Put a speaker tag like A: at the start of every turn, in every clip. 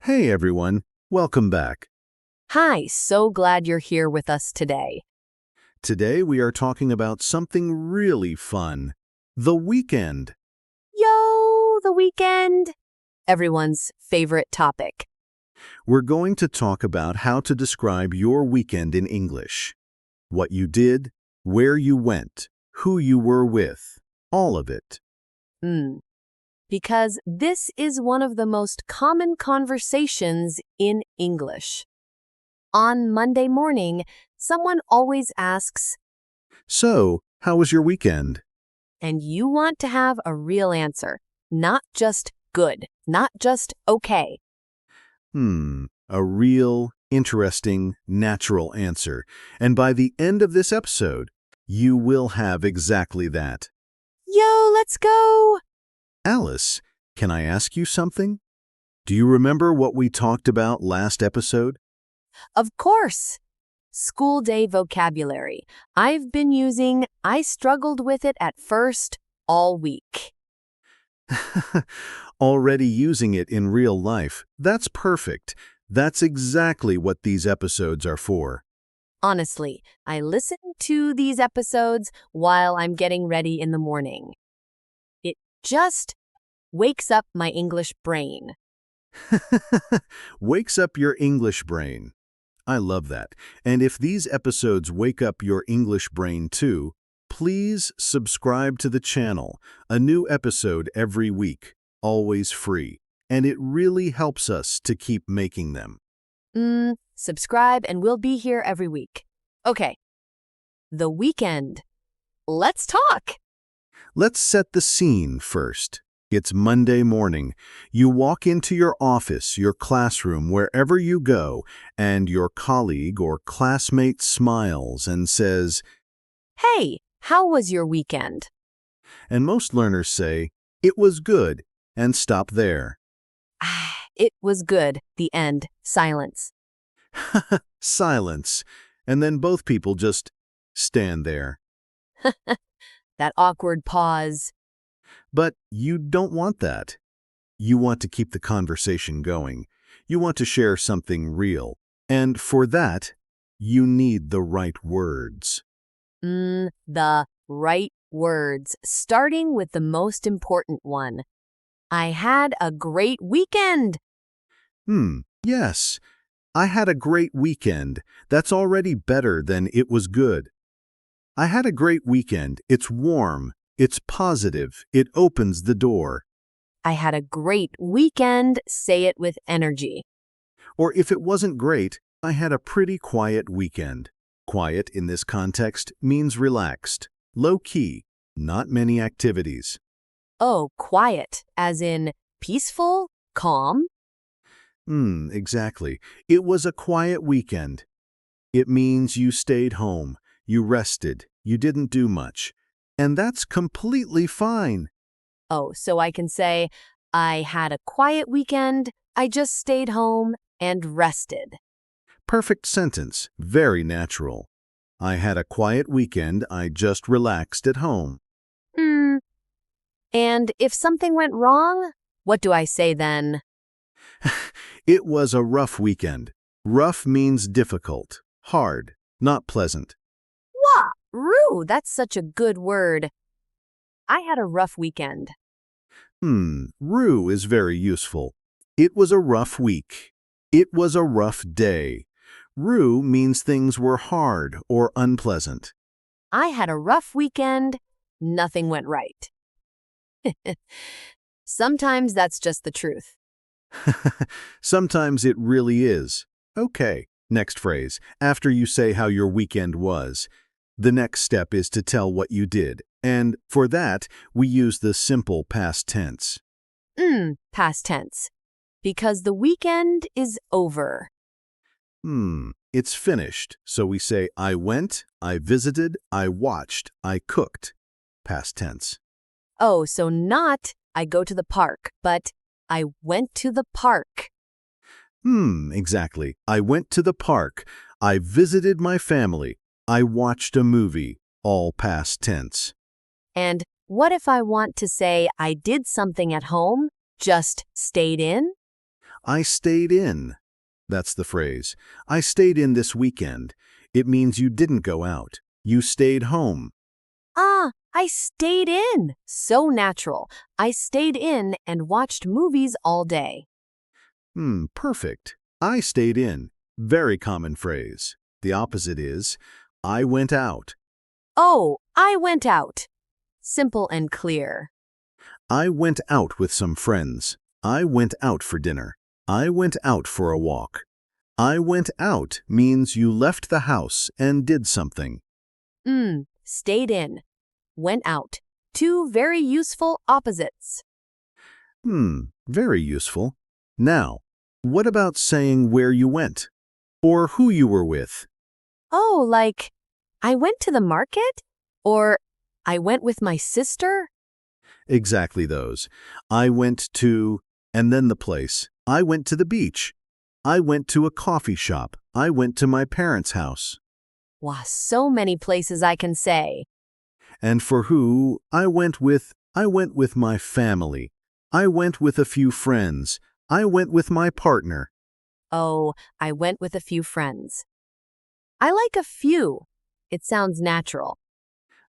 A: Hey everyone, welcome back.
B: Hi, so glad you're here with us today.
A: Today we are talking about something really fun. The weekend.
B: Yo, the weekend! Everyone's favorite topic.
A: We're going to talk about how to describe your weekend in English. What you did, where you went, who you were with, all of it.
B: Because this is one of the most common conversations in English. On Monday morning, someone always asks,
A: So, how was your weekend?
B: and you want to have a real answer, not just good, not just okay.
A: A real, interesting, natural answer. And by the end of this episode, you will have exactly that.
B: Yo, let's go!
A: Alice, can I ask you something? Do you remember what we talked about last episode?
B: Of course! School day vocabulary. I've been using I struggled with it at first all week.
A: Already using it in real life. That's perfect. That's exactly what these episodes are for.
B: Honestly, I listen to these episodes while I'm getting ready in the morning. It just wakes up my English brain.
A: Wakes up your English brain. I love that. And if these episodes wake up your English brain too, please subscribe to the channel. A new episode every week, always free. And it really helps us to keep making them.
B: Subscribe and we'll be here every week. Okay, the weekend. Let's talk!
A: Let's set the scene first. It's Monday morning. You walk into your office, your classroom, wherever you go, and your colleague or classmate smiles and says,
B: Hey, how was your weekend?
A: and most learners say, it was good, and stop there.
B: It was good. The end. Silence.
A: Silence. And then both people just stand there.
B: That awkward pause.
A: But you don't want that. You want to keep the conversation going. You want to share something real. And for that, you need the right words.
B: The right words, starting with the most important one. I had a great weekend.
A: Yes. I had a great weekend. That's already better than it was good. I had a great weekend. It's warm. It's positive. It opens the door.
B: I had a great weekend. Say it with energy.
A: Or if it wasn't great, I had a pretty quiet weekend. Quiet in this context means relaxed, low-key, not many activities.
B: Oh, quiet, as in peaceful, calm?
A: Exactly. It was a quiet weekend. It means you stayed home, you rested, you didn't do much. And that's completely fine.
B: Oh, so I can say, I had a quiet weekend. I just stayed home and rested.
A: Perfect sentence, very natural. I had a quiet weekend, I just relaxed at home.
B: And if something went wrong, what do I say then?
A: It was a rough weekend. Rough means difficult, hard, not pleasant.
B: Wah! Rue, that's such a good word. I had a rough weekend.
A: Rue is very useful. It was a rough week. It was a rough day. Rue means things were hard or unpleasant.
B: I had a rough weekend. Nothing went right. Sometimes that's just the truth.
A: Sometimes it really is. Okay, next phrase. After you say how your weekend was, the next step is to tell what you did. And for that, we use the simple past tense.
B: Past tense. Because the weekend is over.
A: It's finished. So we say I went, I visited, I watched, I cooked. Past tense.
B: Oh, so not I go to the park, but I went to the park.
A: Exactly. I went to the park. I visited my family. I watched a movie. All past tense.
B: And what if I want to say I did something at home, just stayed in?
A: I stayed in. That's the phrase. I stayed in this weekend. It means you didn't go out. You stayed home.
B: Ah, I stayed in. So natural. I stayed in and watched movies all day.
A: Perfect. I stayed in. Very common phrase. The opposite is, I went out.
B: Oh, I went out. Simple and clear.
A: I went out with some friends. I went out for dinner. I went out for a walk. I went out means you left the house and did something.
B: Stayed in. Went out. Two very useful opposites.
A: Very useful. Now, what about saying where you went? Or who you were with?
B: Oh, like, I went to the market? Or I went with my sister?
A: Exactly those. I went to, and then the place. I went to the beach. I went to a coffee shop. I went to my parents' house.
B: Wow, so many places I can say.
A: And for who, I went with my family. I went with a few friends. I went with my partner.
B: Oh, I went with a few friends. I like a few. It sounds natural.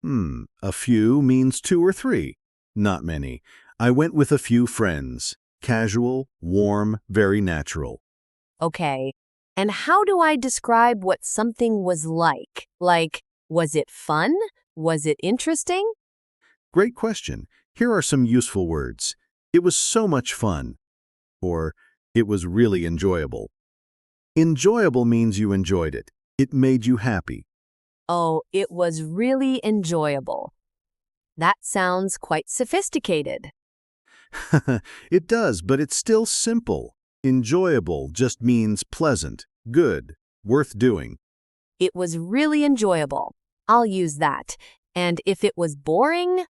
A: A few means two or three. Not many. I went with a few friends. Casual, warm, very natural.
B: Okay. And how do I describe what something was like? Like, was it fun? Was it interesting?
A: Great question. Here are some useful words. It was so much fun. Or, it was really enjoyable. Enjoyable means you enjoyed it. It made you happy.
B: Oh, it was really enjoyable. That sounds quite sophisticated.
A: It does, but it's still simple. Enjoyable just means pleasant, good, worth doing.
B: It was really enjoyable. I'll use that. And if it was boring,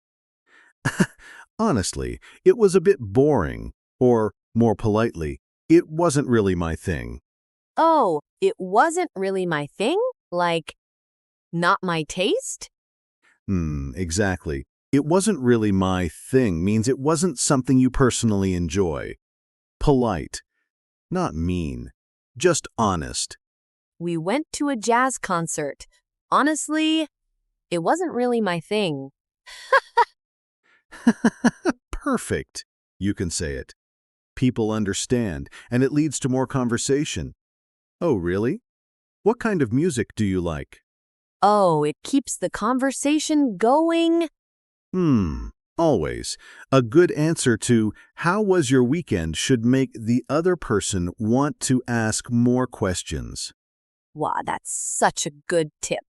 A: Honestly, it was a bit boring. Or, more politely, it wasn't really my thing.
B: oh, it wasn't really my thing? Like, not my taste?
A: Exactly. It wasn't really my thing means it wasn't something you personally enjoy. Polite. Not mean. Just honest.
B: We went to a jazz concert. Honestly, it wasn't really my thing.
A: Perfect. You can say it. People understand, and it leads to more conversation. Oh, really? What kind of music do you like?
B: Oh, it keeps the conversation going.
A: Always. A good answer to how was your weekend should make the other person want to ask more questions.
B: Wow, that's such a good tip.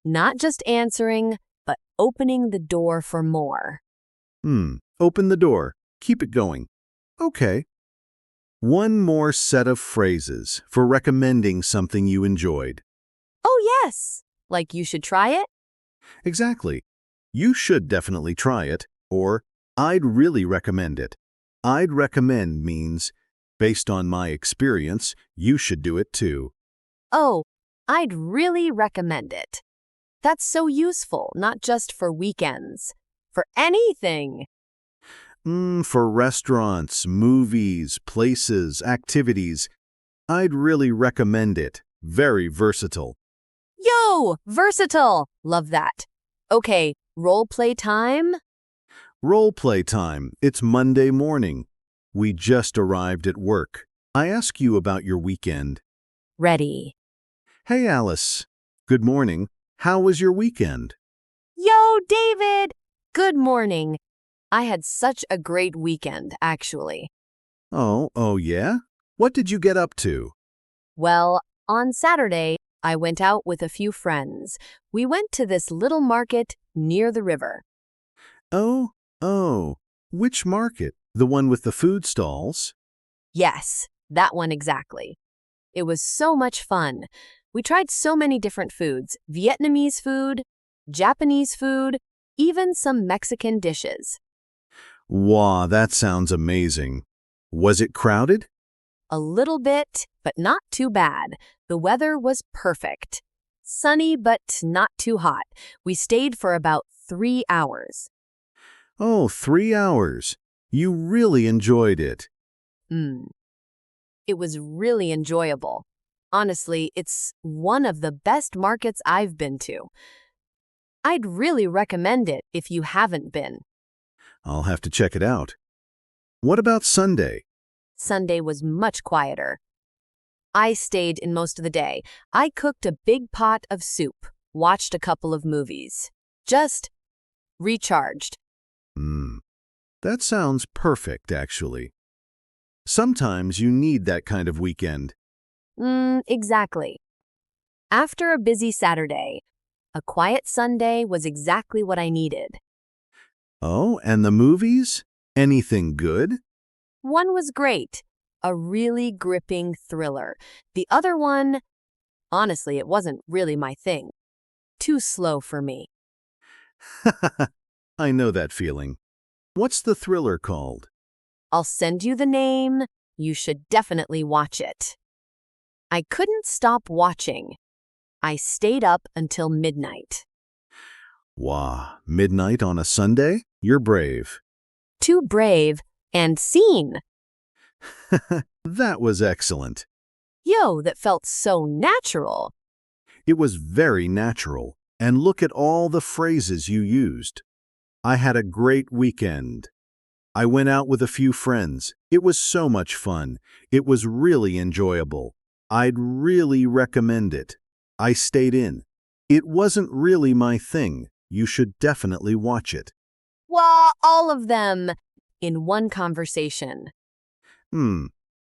B: Not just answering, but opening the door for more.
A: Open the door. Keep it going. Okay. One more set of phrases for recommending something you enjoyed.
B: Oh, yes. Like you should try it?
A: Exactly. You should definitely try it, or I'd really recommend it. I'd recommend means, based on my experience, you should do it too.
B: Oh, I'd really recommend it. That's so useful, not just for weekends. For anything.
A: For restaurants, movies, places, activities, I'd really recommend it. Very versatile.
B: Yo, versatile. Love that. Okay, role play time.
A: Role play time. It's Monday morning. We just arrived at work. I ask you about your weekend.
B: Ready.
A: Hey, Alice. Good morning. How was your weekend?
B: Yo, David. Good morning. I had such a great weekend, actually.
A: Oh yeah? What did you get up to?
B: Well, on Saturday, I went out with a few friends. We went to this little market near the river.
A: Oh, which market? The one with the food stalls?
B: Yes, that one exactly. It was so much fun. We tried so many different foods, Vietnamese food, Japanese food, even some Mexican dishes.
A: Wow, that sounds amazing. Was it crowded?
B: A little bit, but not too bad. The weather was perfect. Sunny, but not too hot. We stayed for about 3 hours.
A: Oh, 3 hours. You really enjoyed it.
B: Mm. It was really enjoyable. Honestly, it's one of the best markets I've been to. I'd really recommend it if you haven't been.
A: I'll have to check it out. What about Sunday?
B: Sunday was much quieter. I stayed in most of the day. I cooked a big pot of soup, watched a couple of movies. Just recharged.
A: Hmm, that sounds perfect, actually. Sometimes you need that kind of weekend.
B: Exactly. After a busy Saturday, a quiet Sunday was exactly what I needed.
A: Oh, and the movies? Anything good?
B: One was great, a really gripping thriller. The other one, honestly, it wasn't really my thing. Too slow for me.
A: I know that feeling. What's the thriller called?
B: I'll send you the name. You should definitely watch it. I couldn't stop watching. I stayed up until midnight.
A: Wah, midnight on a Sunday? You're brave.
B: Too brave and seen.
A: That was excellent.
B: Yo, that felt so natural.
A: It was very natural. And look at all the phrases you used. I had a great weekend. I went out with a few friends. It was so much fun. It was really enjoyable. I'd really recommend it. I stayed in. It wasn't really my thing. You should definitely watch it.
B: Well, all of them in one conversation.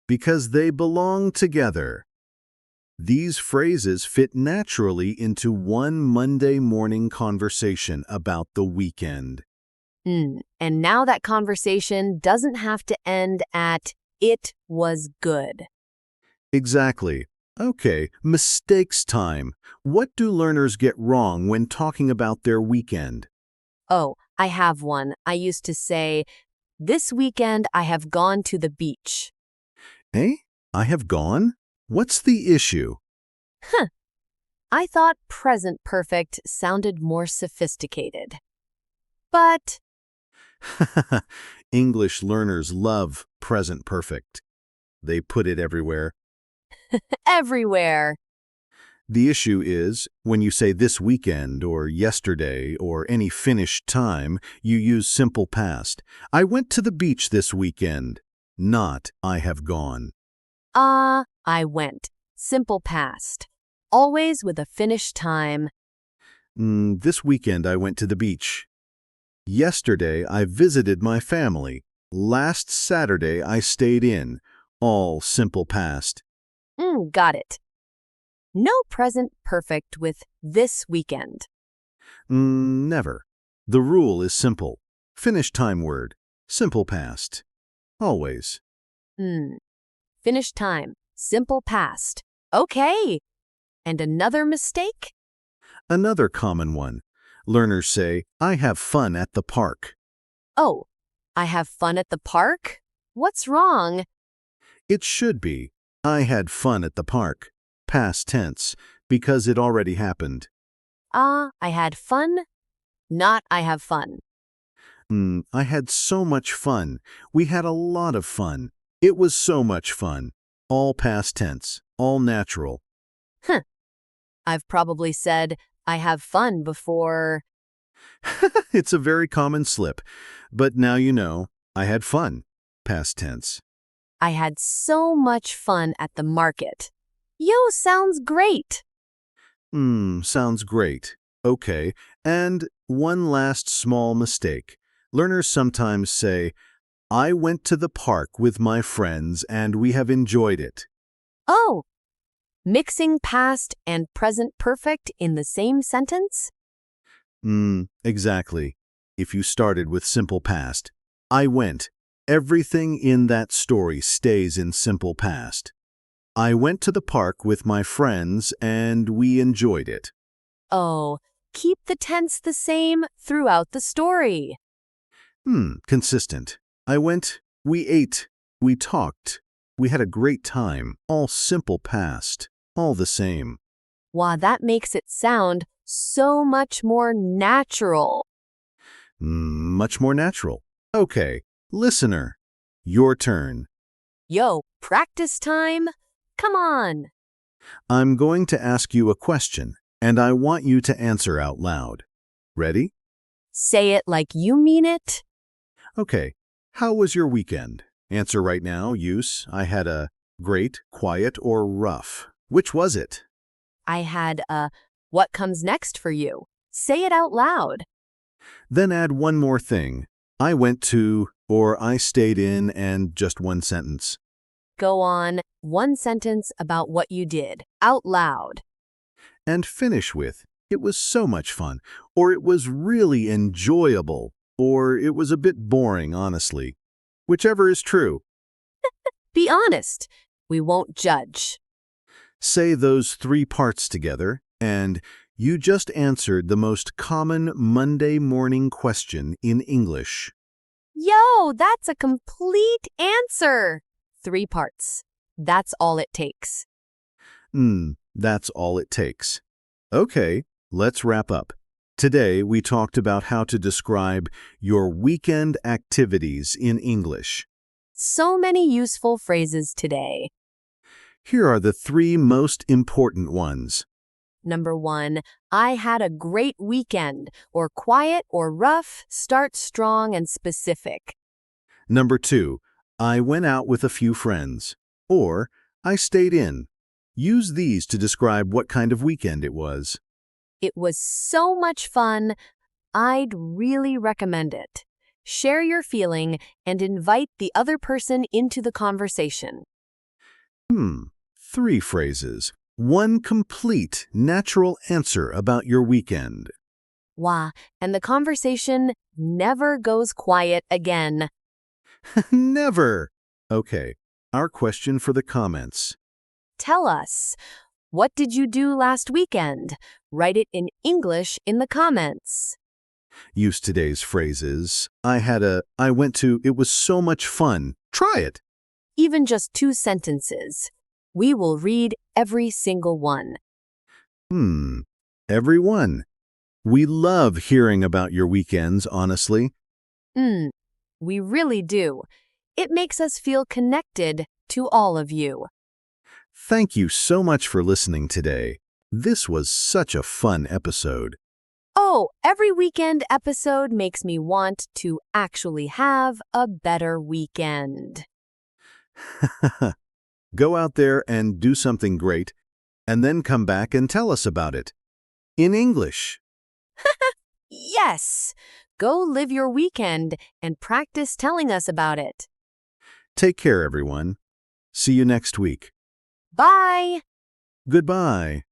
A: Because they belong together. These phrases fit naturally into one Monday morning conversation about the weekend.
B: And now that conversation doesn't have to end at, "It was good."
A: Exactly. Okay, mistakes time. What do learners get wrong when talking about their weekend?
B: Oh, I have one. I used to say, "This weekend I have gone to the beach."
A: Eh? I have gone? What's the issue?
B: I thought present perfect sounded more sophisticated. But
A: English learners love present perfect. They put it everywhere.
B: everywhere.
A: The issue is, when you say this weekend or yesterday or any finished time, you use simple past. I went to the beach this weekend, not I have gone.
B: I went. Simple past. Always with a finished time.
A: This weekend I went to the beach. Yesterday I visited my family. Last Saturday I stayed in. All simple past.
B: Got it. No present perfect with this weekend.
A: Never. The rule is simple. Finished time word. Simple past. Always.
B: Finished time. Simple past. Okay. And another mistake?
A: Another common one. Learners say, I have fun at the park.
B: Oh, I have fun at the park? What's wrong?
A: It should be, I had fun at the park. Past tense, because it already happened.
B: I had fun, not I have fun.
A: I had so much fun. We had a lot of fun. It was so much fun. All past tense, all natural.
B: I've probably said I have fun before.
A: It's a very common slip. But now you know, I had fun. Past tense.
B: I had so much fun at the market. Yo, sounds great.
A: Sounds great. Okay, and one last small mistake. Learners sometimes say, I went to the park with my friends and we have enjoyed it.
B: Oh, mixing past and present perfect in the same sentence?
A: Exactly. If you started with simple past, I went. Everything in that story stays in simple past. I went to the park with my friends and we enjoyed it.
B: Oh, keep the tense the same throughout the story.
A: Consistent. I went, we ate, we talked, we had a great time, all simple past, all the same.
B: Wow, that makes it sound so much more natural.
A: Much more natural. Okay, listener, your turn.
B: Yo, practice time? Come on.
A: I'm going to ask you a question, and I want you to answer out loud. Ready?
B: Say it like you mean it.
A: Okay. How was your weekend? Answer right now. Use I had a great, quiet, or rough. Which was it?
B: I had a what comes next for you. Say it out loud.
A: Then add one more thing. I went to, or I stayed in, and just one sentence.
B: Go on, one sentence about what you did, out loud.
A: And finish with, it was so much fun, or it was really enjoyable, or it was a bit boring, honestly. Whichever is true.
B: Be honest. We won't judge.
A: Say those three parts together, and you just answered the most common Monday morning question in English.
B: Yo, that's a complete answer. 3 parts. That's all it takes.
A: That's all it takes. Okay, let's wrap up. Today, we talked about how to describe your weekend activities in English.
B: So many useful phrases today.
A: Here are the 3 most important ones.
B: Number 1, I had a great weekend, or quiet or rough, start strong and specific.
A: Number 2, I went out with a few friends. Or, I stayed in. Use these to describe what kind of weekend it was.
B: It was so much fun. I'd really recommend it. Share your feeling and invite the other person into the conversation.
A: 3 phrases. 1 complete, natural answer about your weekend.
B: Wow, and the conversation never goes quiet again.
A: Never! Okay, our question for the comments.
B: Tell us, what did you do last weekend? Write it in English in the comments.
A: Use today's phrases. I went to, it was so much fun. Try it.
B: Even just 2 sentences. We will read every single one.
A: Everyone. We love hearing about your weekends, honestly.
B: We really do. It makes us feel connected to all of you.
A: Thank you so much for listening today. This was such a fun episode.
B: Oh, every weekend episode makes me want to actually have a better weekend.
A: Go out there and do something great, and then come back and tell us about it. In English.
B: Yes! Go live your weekend and practice telling us about it.
A: Take care, everyone. See you next week.
B: Bye!
A: Goodbye.